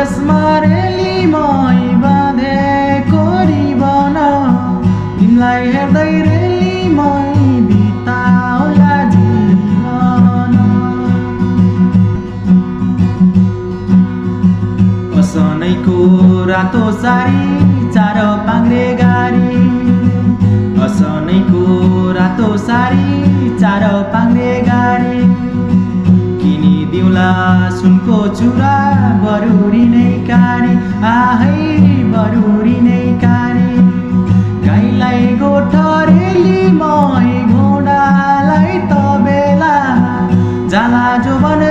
आकाशमा रेलीमै बाँधेको रिबन तिमीलाई हेर्दै रेलीमै बिताउला जीवन। असनैको रातो सारी चार पाङ्रे गाडी, असनैको रातो सारी चार पाङ्रे गाडी, किनिदिउँला सुनको चुरा बरुरी नै काडी, आहै बरुरी नै काडी। गाईलाई गोठ रेलीमै घोडालाई तबेला जाला जोबन